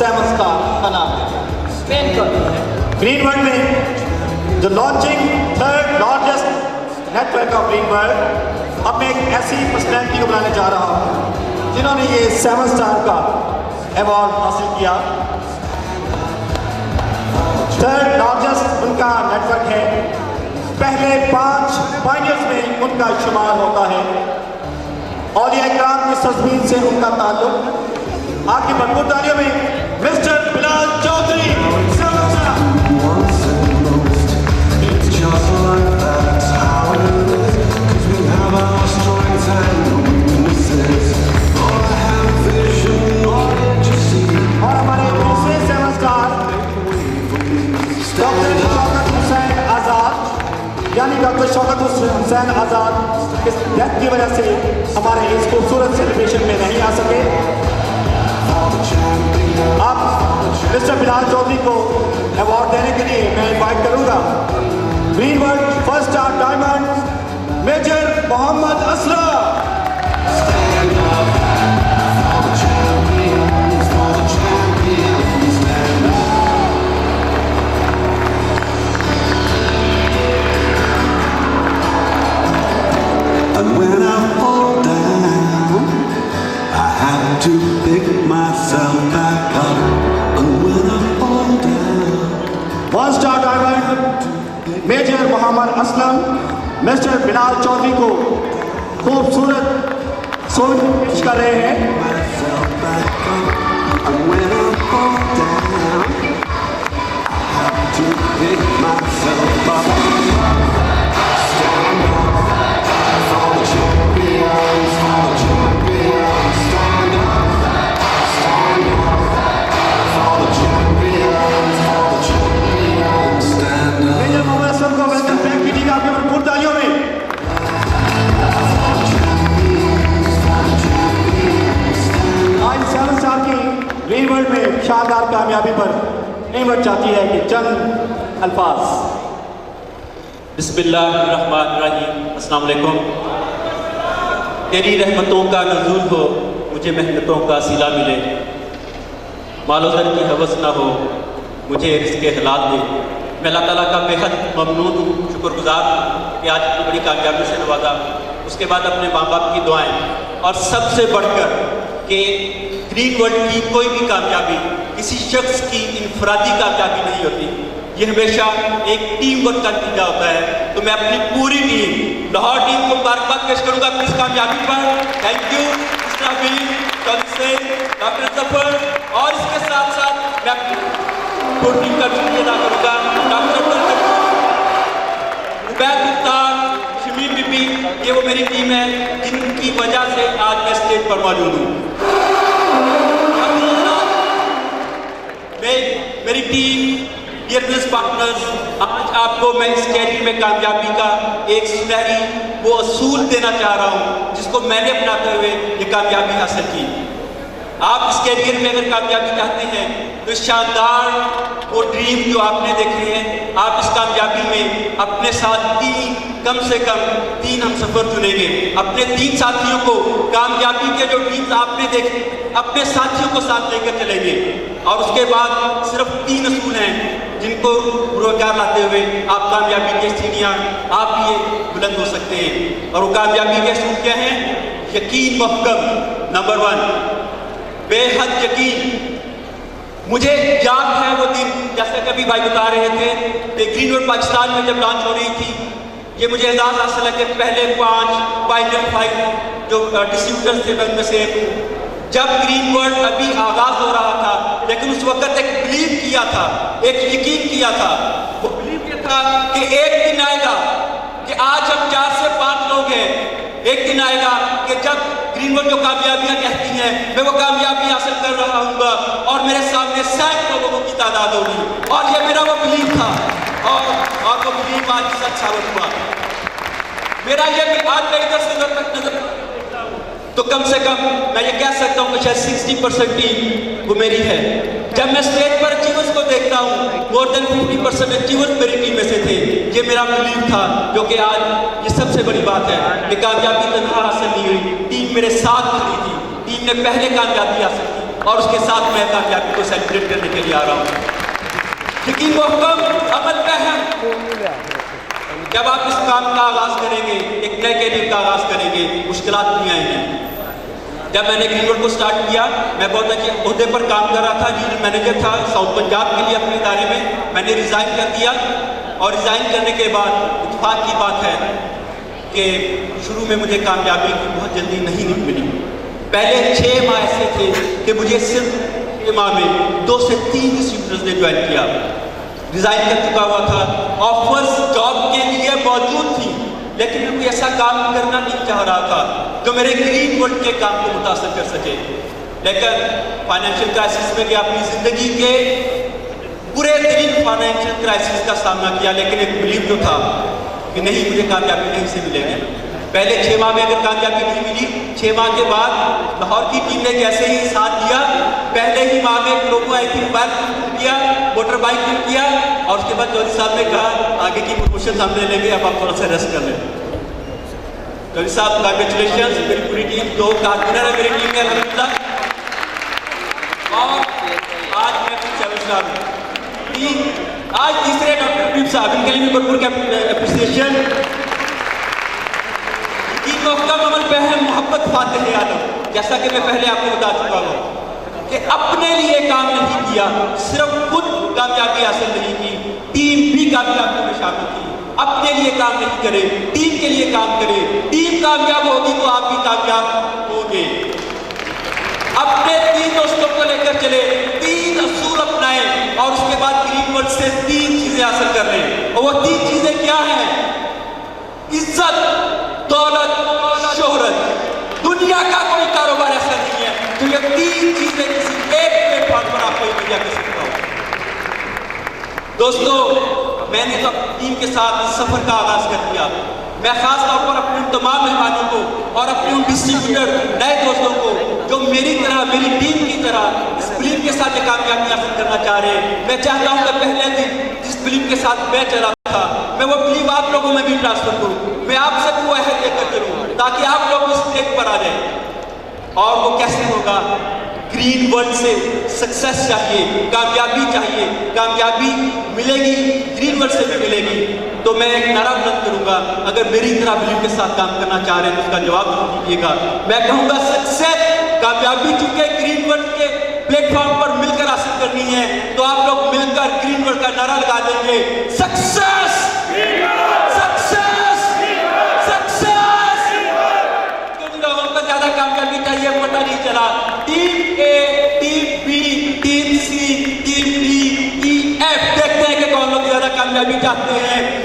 7 star का नाम है। ग्रीन वर्ल्ड में जो launching third largest network of green world, अब मैं एक ऐसी पर्सनैलिटी को बुलाने जा रहा हूँ जिन्होंने ये 7 स्टार का अवार्ड हासिल किया। थर्ड लार्जेस्ट उनका नेटवर्क है, पहले 5 पायनियर्स में उनका शुमार होता है। औलिया इकराम की तस्वीर से उनका ताल्लुक। आपकी भरपूर तालियों में मिस्टर बिलाल चौधरी। और हमारे दूसरे 7 स्टार डॉक्टर शौकत हुसैन आज़ाद, यानी डॉक्टर शौकत हुसैन आज़ाद इस डेथ की वजह से हमारे इस खूबसूरत सेलिब्रेशन में नहीं आ सके। अब मिस्टर बिलाल चौधरी को अवार्ड देने के लिए मैं इनवाइट करूंगा green world first star diamond major Mohammad Aslam. And when I fall down, I have to pick myself back up. And when I fall down, 1 star diamond major Mohammad Aslam mister Bilal Chaudhary को खूबसूरत सोन पेश कर रहे हैं। myself back up. And when I fall down, I have to pick myself up. Stand up for the champions, for the champions. Stand up for the champions, for the champions. Stand up. Major Mohammad Aslam को welcome back कीजिएगा आपके भरपूर तालियों में। आज 7 star की green world में शानदार कामयाबी पर नेमत चाहती है कि चंद अल्फाज। बिस्मिल्लाहिर्रहमानिर्रहीम, अस्सलाम वालेकुम। तेरी रहमतों का नज़ूल हो, मुझे मेहनतों का सिला मिले। मालो दर की हवस ना हो, मुझे रिज़्क़ हलाल दे। मैं अल्लाह ताला का बेहद ममनून हूँ, शुक्रगुजार कि आज इतनी बड़ी कामयाबी से नवाजा। उसके बाद अपने माँ बाप की दुआएं, और सबसे बढ़कर कि ग्रीन वर्ल्ड की कोई भी कामयाबी किसी शख्स की इनफरादी कामयाबी नहीं होती, ये हमेशा एक टीम वर्क का नतीजा होता है। तो मैं अपनी पूरी टीम लाहौर टीम को मुबारकबाद पेश करूंगा अपनी इस कामयाबी पर। Thank you mister Habib, doctor Zafar, और इसके साथ साथ मैं पूरी टीम का शुक्रिया अदा करूंगा। डॉक्टर उबैद मुख्तार, शमीम बीबी, ये वो मेरी टीम है जिनकी वजह से आज मैं स्टेज पर मौजूद हूँ। मेरी टीम, डियर बिजनेस पार्टनर्स, आज आपको मैं इस कैरियर में कामयाबी का एक सुनहरी वो असूल देना चाह रहा हूँ जिसको मैंने अपनाते हुए ये कामयाबी हासिल की। आप इस कैरियर में अगर कामयाबी चाहते हैं तो शानदार वो ड्रीम जो आपने देखे हैं, आप इस कामयाबी में अपने साथ कम से कम 3 हम सफ़र चुनेंगे। अपने 3 साथियों को कामयाबी के जो ड्रीम्स आपने देखे अपने साथियों को साथ लेकर चलेंगे। और उसके बाद सिर्फ 3 असूल हैं जिनको रोजगार लाते हुए आप कामयाबी की सीढ़ियाँ आप ये बुलंद हो सकते हैं। और वो कामयाबी के असूल क्या हैं? यकीन महकम, नंबर 1, बेहद यकीन। मुझे याद है वो दिन, जैसे कभी भाई बता रहे थे कि ग्रीन वर्ल्ड पाकिस्तान में जब लॉन्च हो रही थी, ये मुझे एजाज़ हासिल है कि पहले 5 पायनियर 5 जो डिस्ट्रीब्यूटर्स थे उनमें से एक हूँ। जब ग्रीन वर्ल्ड अभी आगाज हो रहा था, लेकिन उस वक्त एक बिलीव किया था, एक यकीन किया था। वो बिलीव ये था कि एक दिन आएगा कि आज हम 4 से 5 लोग हैं, एक दिन आएगा कि जब ग्रीन वर्ल्ड जो कामयाबियां कहती हैं मैं वो कामयाबी हासिल कर रहा हूँगा और मेरे सामने सैकड़ों लोगों की तादाद होगी। और ये मेरा वो बिलीव था, और वो बिलीव आज सच साबित हुआ। मेरा ये आज मैं इधर से उधर तक नजर तो कम से कम मैं ये कह सकता हूँ कि शायद 60% टीम वो मेरी है। जब मैं स्टेज पर अचीवर्स को देखता हूँ, मोर देन 50% अचीवर्स मेरी टीम में से थे। ये मेरा बिलीव था, जो कि आज ये सबसे बड़ी बात है कि कामयाबी तनहा हासिल नहीं हुई, टीम मेरे साथ खड़ी थी। टीम ने पहले कामयाबी हासिल की, और उसके साथ मैं कामयाबी को सेलिब्रेट करने के लिए आ रहा हूँ। यकीन मोहकम अमल पहम, जब आप इस काम का आगाज़ करेंगे, एक नए कैरियर का आगाज़ करेंगे, मुश्किलात नहीं आएंगी। जब मैंने ग्रीनवुड को स्टार्ट किया, मैं बहुत अच्छे ओहदे पर काम कर रहा था, रीजनल मैनेजर था साउथ पंजाब के लिए अपने इदारे में। मैंने रिज़ाइन कर दिया और रिज़ाइन करने के बाद इत्तेफाक की बात है कि शुरू में मुझे कामयाबी बहुत जल्दी नहीं मिली। पहले 6 माह ऐसे थे कि मुझे सिर्फ 6 माह में 2 से 3 डिस्ट्रीब्यूटर्स ने ज्वाइन किया। रिज़ाइन कर चुका हुआ था, ऑफर्स जॉब के लिए मौजूद थी, लेकिन मैं कोई ऐसा काम करना नहीं चाह रहा था जो मेरे ग्रीनवुड के काम को मुतासर कर सके। लेकिन फाइनेंशियल क्राइसिस में गया, अपनी ज़िंदगी के बुरे तरीन फाइनेंशियल क्राइसिस का सामना किया, लेकिन एक बिलीव जो था कि नहीं, मुझे कामयाबी नहीं से मिलेगी। पहले 6 माह में अगर कामयाबी नहीं मिली, 6 माह के बाद लाहौर की टीम ने कैसे ही साथ दिया। पहले ही माह में लोगों आई थी किया, मोटर बाइक भी किया, और उसके बाद चौधरी साहब ने कहा आगे की प्रमोशन हम ले लेंगे, अब आप थोड़ा सा रेस्ट कर लें। चौधरी साहब कांग्रेचुलेशन, मेरी पूरी टीम 2 कारकुनर है मेरी टीम में अल्हम्दुलिल्लाह। और आज मैं आज तीसरे डॉक्टर हबीब साहब, इनके लिए भी भरपूर एप्रिसिएशन। मोहकम अमल पहम मोहब्बत फातिह आलम, जैसा कि मैं पहले आपको बता चुका हूँ कि अपने लिए काम नहीं किया, सिर्फ खुद कामयाबी हासिल नहीं की, टीम भी कामयाबी में शामिल थी। अपने लिए काम नहीं करे, टीम के लिए काम करे। टीम कामयाब होगी तो आप भी कामयाब होंगे। अपने 3 दोस्तों को लेकर चले, 3 असूल अपनाए और उसके बाद ग्रीनवुड से 3 चीजें हासिल कर लें। और वो 3 चीजें क्या हैं? इज्जत, दौलत, शोहरत। दुनिया का कोई कारोबार ऐसा नहीं है तो ये 3 चीजें किसी एक प्लेटफॉर्म पर आपको मुहैया कर सकता हूं। दोस्तों, मैंने तो अपनी टीम के साथ सफर का आगाज कर दिया। मैं खास तौर पर अपने उन तमाम मेहमानों को और अपने उन डिस्ट्रीब्यूटर नए दोस्तों को जो मेरी तरह, मेरी टीम की तरह इस बिलीव के साथ ये कामयाबी हासिल करना चाह रहे हैं, मैं चाहता हूं कि पहले दिन जिस बिलीव के साथ मैं चला था, मैं वो बिलीव आप लोगों में भी ट्रांसफर करूं। मैं आप सबको वो अहद लेकर चलूं ताकि आप लोग इस स्टेज पर आ जाएं। और वो कैसे होगा? ग्रीनवुड से सक्सेस चाहिए, कामयाबी चाहिए। कामयाबी मिलेगी, ग्रीनवुड से भी मिलेगी। तो मैं एक नारा बुलंद करूंगा, अगर मेरी तरह बिलीव के साथ काम करना चाह रहे हैं तो उसका जवाब दीजिएगा। मैं कहूंगा सक्सेस, कामयाबी चूंकि ग्रीनवुड के प्लेटफॉर्म पर मिलकर हासिल करनी है, तो आप लोग मिलकर ग्रीनवुड का नारा लगा देंगे, सक्सेस, सक्सेस, सक्सेस। किन लोगों को ज्यादा कामयाबी चाहिए पता नहीं चला। टीम ए, टीम बी, टीम सी, टीम डी, ई, एफ, देखते हैं कि कौन लोग ज्यादा कामयाबी चाहते हैं।